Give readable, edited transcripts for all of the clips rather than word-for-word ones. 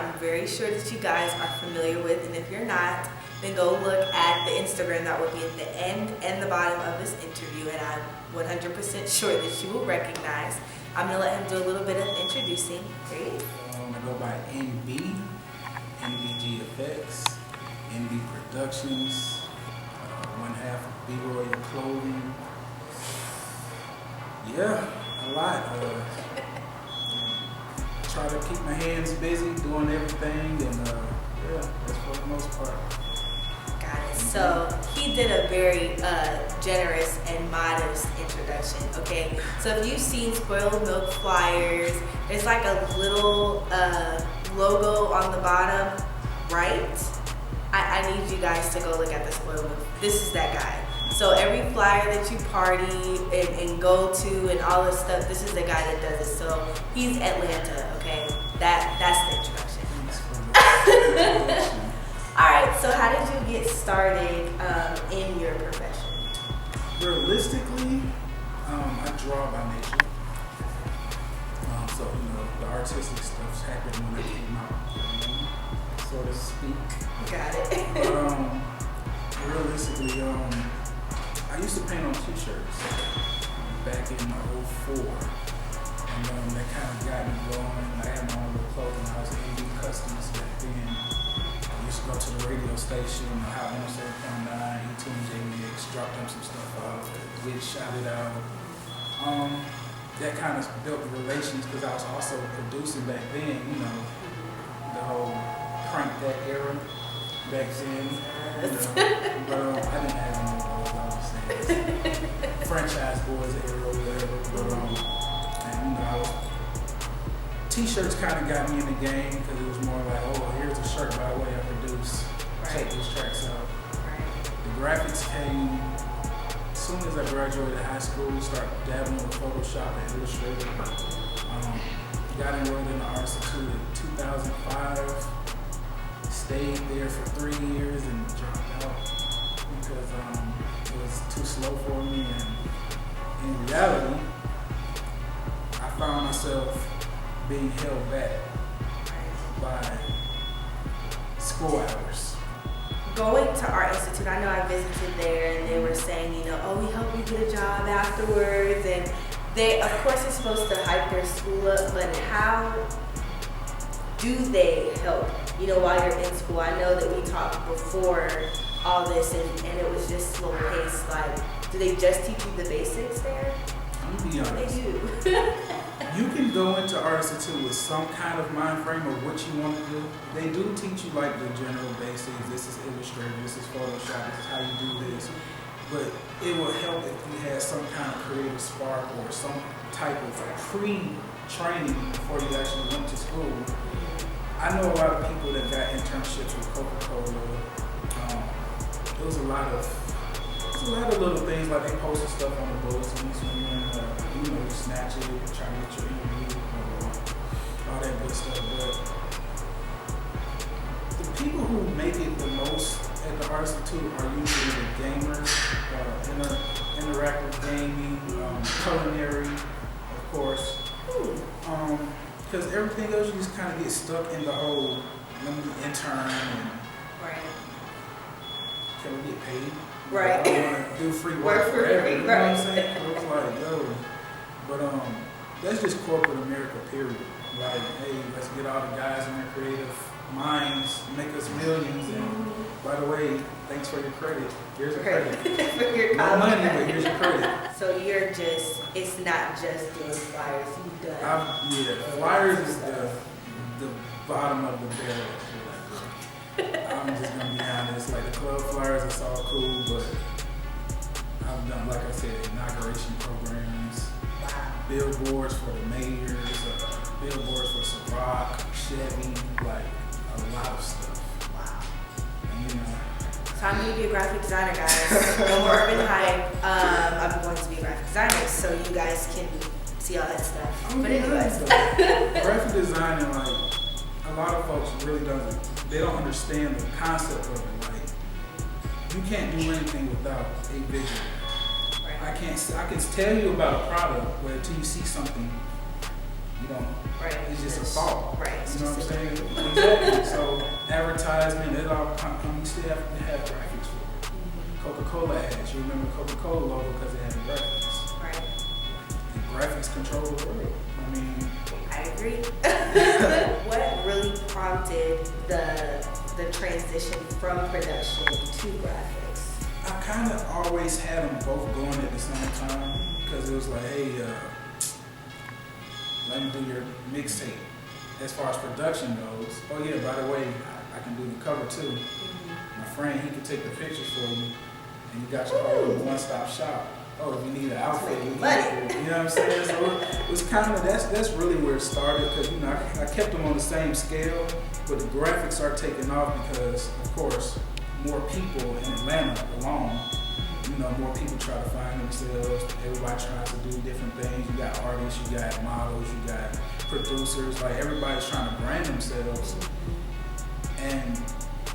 I'm very sure that you guys are familiar with, and if you're not, then go look at the Instagram that will be at the end and the bottom of this interview, and I'm 100% sure that you will recognize. I'm going to let him do a little bit of introducing. Great. I go by NB, NBG Effects, NB Productions, one half of B Royal Clothing. Yeah, a lot. Try to keep my hands busy doing everything, and yeah, that's for the most part. Got it. So he did a very generous and modest introduction, okay? So if you've seen Spoiled Milk flyers, there's like a little logo on the bottom right. I need you guys to go look at the Spoiled Milk. This is that guy. So every flyer that you party and go to and all this stuff, this is the guy that does it. So he's Atlanta, okay? That's the introduction. All right, so how did you get started in your profession? Realistically, I draw by nature. So, the artistic stuff's happened when I came out, so to speak. Got it. Realistically, I used to paint on t-shirts back in '04, and that kind of got me going. I had my own little clothing. I was an AD Customs back then. I used to go to the radio station, Hot 107.9, E-Tunes, J-Mix, dropped them some stuff out, get shouted out. That kind of built relations because I was also producing back then, the whole Crank That era back then. But I didn't have any of those, I was saying. Franchise Boys era or whatever. But, and I was, t-shirts kind of got me in the game because it was more like, oh, here's a shirt by the way I produce. Check these tracks out. The graphics came as soon as I graduated high school, started dabbling with Photoshop and Illustrator. Got enrolled in the Art Institute in 2005. Stayed there for 3 years and dropped out because it was too slow for me. And in reality, I found myself being held back by school hours. Going to Art Institute, I know I visited there and they were saying, oh, we help you get a job afterwards. And they, of course, are supposed to hype their school up, but how do they help? While you're in school, I know that we talked before all this and it was just slow paced. Like, do they just teach you the basics there? I'm gonna be honest. They do. You can go into Art Institute with some kind of mind frame of what you want to do. They do teach you like the general basics. This is Illustrator, this is Photoshop, this is how you do this. But it will help if you had some kind of creative spark or some type of pre-training before you actually went to school. I know a lot of people that got internships with Coca-Cola. There was a lot of little things like they posted stuff on the bulletins when you're in, you snatch it, try to get your interview, all that good stuff. But the people who make it the most at the Art Institute are usually the gamers, interactive gaming, culinary, of course. Because everything else you just kind of get stuck in the whole, let me intern and can we get paid? Right. I don't want to do free work forever. You know what I'm saying? So it's like, yo. But that's just corporate America, period. Like, hey, let's get all the guys in their creative minds, make us millions. And by the way, thanks for your credit. Here's a credit. For your no money, but here's your credit. So it's not just doing flyers. You've done. Flyers is the bottom of the barrel. I'm just gonna be honest. Like the club flyers, it's all cool, but I've done, like I said, inauguration programs, billboards for the mayors, billboards for Ciroc, Chevy, like a lot of stuff. Wow. And So I'm going to be a graphic designer, guys. No more urban hype. I'm going to be a graphic designer, so you guys can see all that stuff. But anyways. Graphic designing, like, a lot of folks really don't understand the concept of it. Like, you can't do anything without a vision. I can tell you about a product, but until you see something, You don't. Right. It's just a thought. Right. You know what I'm saying? Exactly. So advertisement, it all you still have to have graphics for it. Coca-Cola ads. You remember Coca-Cola logo because it had graphics. Right. And graphics control the world. I mean, I agree. What really prompted the transition from production to graphics? I kind of always had them both going at the same time because it was like, hey, let me do your mixtape. As far as production goes, oh yeah, by the way, I can do the cover too. My friend, he can take the pictures for you, and you got your whole one-stop shop. Oh, if you need an outfit, we can do it. You know what I'm saying? So it was kind of that's really where it started because you know I kept them on the same scale, but the graphics are taking off because of course more people in Atlanta alone. You know, more people try to find themselves. Everybody tries to do different things. You got artists, you got models, you got producers. Like everybody's trying to brand themselves, and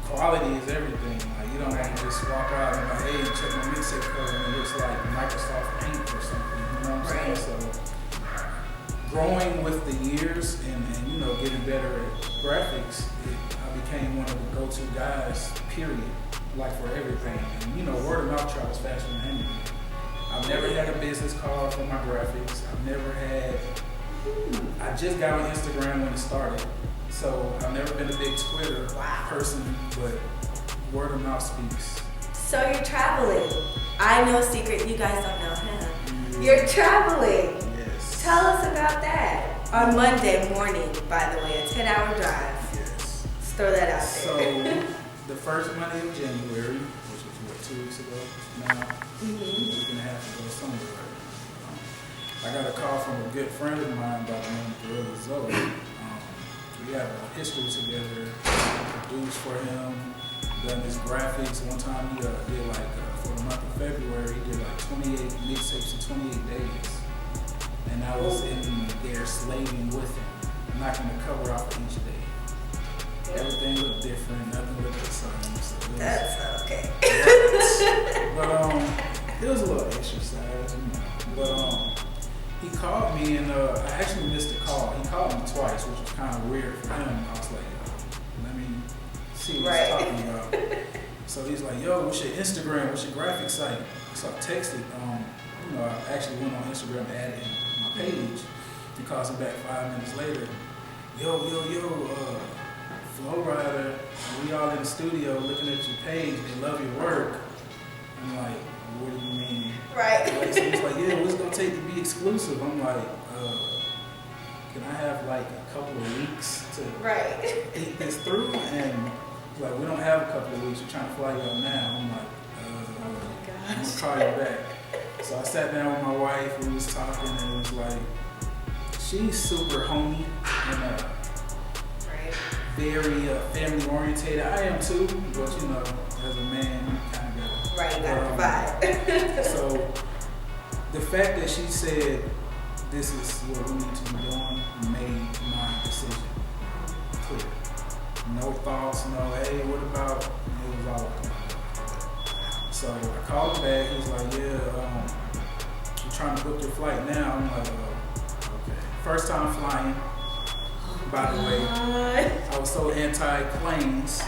quality is everything. Like you don't want to just walk out and like, hey, check my mixtape cover and it looks like Microsoft Paint or something. You know what I'm saying? So growing with the years and you know getting better at graphics, I became one of the go-to guys. Period. Like for everything. And you know, word of mouth travels faster than anything. I've never had a business card for my graphics. I've never had. I just got on Instagram when it started, so I've never been a big Twitter person, but word of mouth speaks. So you're traveling. I know a secret, you guys don't know him. You're traveling. Yes. Tell us about that. On Monday morning, by the way, a 10-hour drive. Yes. Let's throw that out there. So the first Monday of January, which was what, 2 weeks ago now, a week and a half ago, somewhere. I got a call from a good friend of mine by the name of Gorilla Zoe. We have a history together. I produced for him, done his graphics. One time he did like, for the month of February, he did like 28 mixtapes in 28 days. And I was in there slaving with him, knocking the cover off each day. Everything looked different, nothing looked the same. So That's okay. but it was a little exercise, you know. But he called me and I actually missed the call. He called me twice, which was kind of weird for him. I was like, let me see what he's talking about. So he's like, yo, what's your Instagram? What's your graphic site? So I texted. You know, I actually went on Instagram and added my page. He calls me back 5 minutes later. Yo, Flow Rider, we all in the studio looking at your page. They love your work. I'm like, what do you mean? Right. So he's like, yeah, what's it gonna take to be exclusive? I'm like, can I have like a couple of weeks to think this through? And like, we don't have a couple of weeks. We're trying to fly you out now. I'm like, Oh my gosh. I'm gonna call you back. So I sat down with my wife. We was talking, and it was like, she's super homey and very family orientated. I am too, but you know, as a man, you kind of gotta provide. So the fact that she said this is what we need to be doing made my decision clear. No thoughts, no, hey, what about? It was all clear. So I called him back. He was like, yeah, I'm trying to book your flight now. I'm like, okay. First time flying. By the way, I was so anti-planes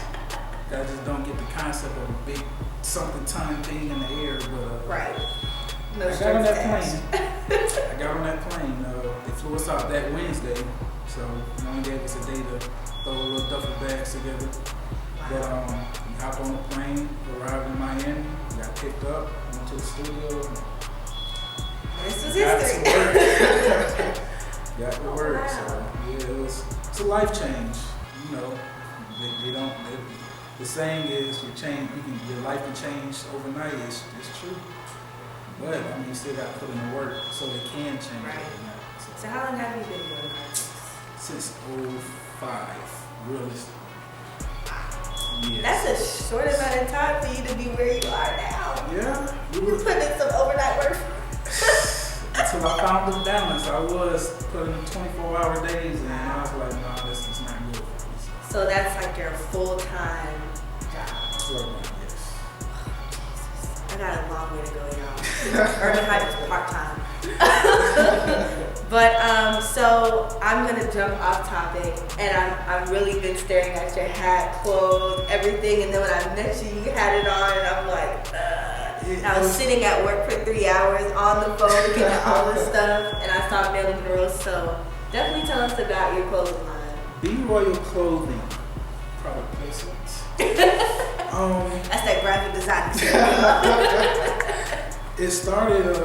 that I just don't get the concept of a big something ton thing in the air. But I got on that plane. They flew us out that Wednesday, so they only gave us a day to throw a little duffel bags together. But we hopped on the plane, arrived in Miami, got picked up, went to the studio. This was history. Got to work, so yeah, it's a life change. You know, the saying is your life can change overnight. It's true, but I mean, you still got to put in the work so it can change overnight. So how long have you been doing this? Since 05, realistically. Yes. That's a short amount of time for you to be where you are now. Yeah, You put in some overnight work. Until I found the balance. I was putting 24-hour days in, and I was like, no, this is not good for me. So that's like your full-time job. Right, yes. I got a long way to go, y'all. Or just part-time. But so I'm gonna jump off topic, and I'm really been staring at your hat, clothes, everything, and then when I met you, you had it on, and I'm like, I was sitting at work for 3 hours on the phone looking at all this stuff, and I saw Marilyn Monroe. So definitely tell us about your clothing line. B Royal Clothing, product placements. That's that graphic design. It started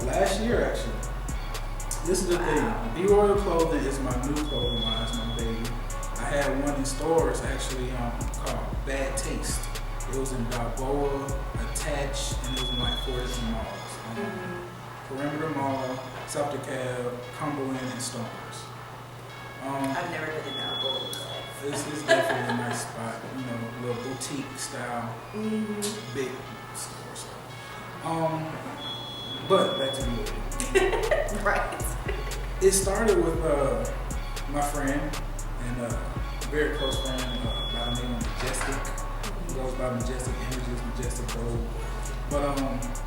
last year actually. This is the thing. B Royal Clothing is my new clothing line. It's my baby. I had one in stores actually called Bad Taste. It was in Balboa, Attach, and it was in like 4 different malls. Perimeter Mall, South DeKalb, Cumberland, and Stoners. I've never been in Balboa. It's definitely a nice spot. You know, little boutique style, big store. So. But back to the movie. Right. It started with my friend and very close friend by the name of Majestic. He goes by Majestic Images, Majestic Gold. But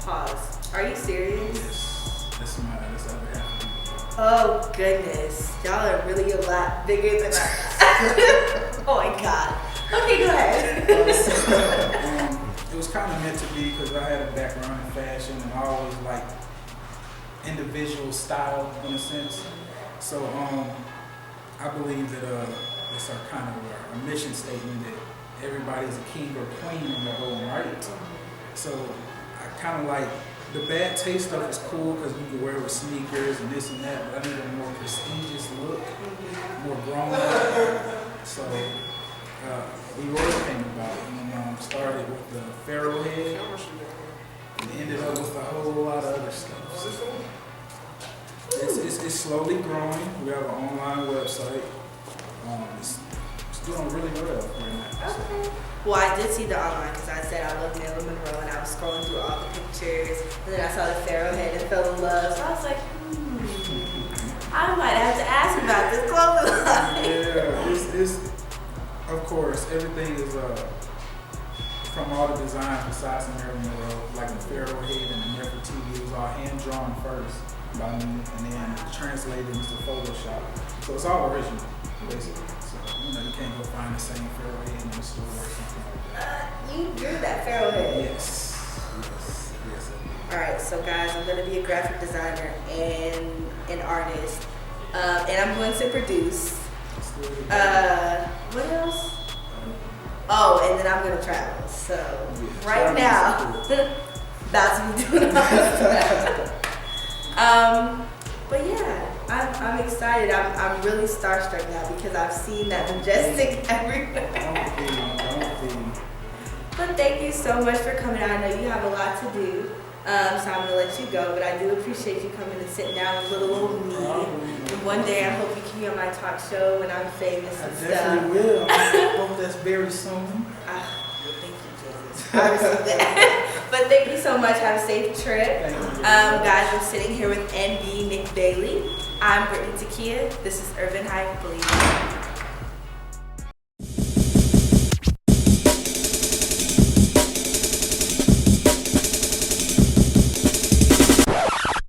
Pause. Are you serious? yes, that's other half of me. Oh goodness, y'all are really a lot bigger than I. Oh my god. Okay, go ahead. It was kind of meant to be because I had a background in fashion and I always liked individual style in a sense. So I believe that it's our kind of our mission statement that everybody's a king or queen in their own right. So I kind of like the Bad Taste stuff is cool because you can wear it with sneakers and this and that, but I need a more prestigious look, more grown up. So we always came about it. And started with the Pharaoh head and ended up with a whole lot of other stuff. So it's slowly growing. We have an online website. It's doing really well right now. So. Okay. Well, I did see the online because I said I love Marilyn Monroe, and I was scrolling through all the pictures, and then I saw the Pharaoh head and fell in love. So I was like, I might have to ask about this clothing line. Yeah, it's of course everything is from all the designs besides the Marilyn Monroe, like the Pharaoh head and the Nefertiti. It was all hand drawn first by me, and then translated into Photoshop. So it's all original, basically. So you can't go find the same Pharaoh head in the store or something like that. You drew that Pharaoh head. Yes. All right, so guys, I'm going to be a graphic designer and an artist, and I'm going to produce. What else? Oh, and then I'm going to travel. So right now, about to be doing all this stuff. But yeah, I'm excited. I'm really starstruck now because I've seen that Majestic everywhere. Don't be. But thank you so much for coming out. I know you have a lot to do, so I'm gonna let you go. But I do appreciate you coming and sitting down with little old me. And one day I hope you keep me on my talk show when I'm famous and stuff. I definitely will. I hope that's very soon. Thank you, Jesus. I received that. But thank you so much. Have a safe trip. Guys, I'm sitting here with NB Nick Bailey. I'm Brittany Takia. This is Urban Hype. Believe it.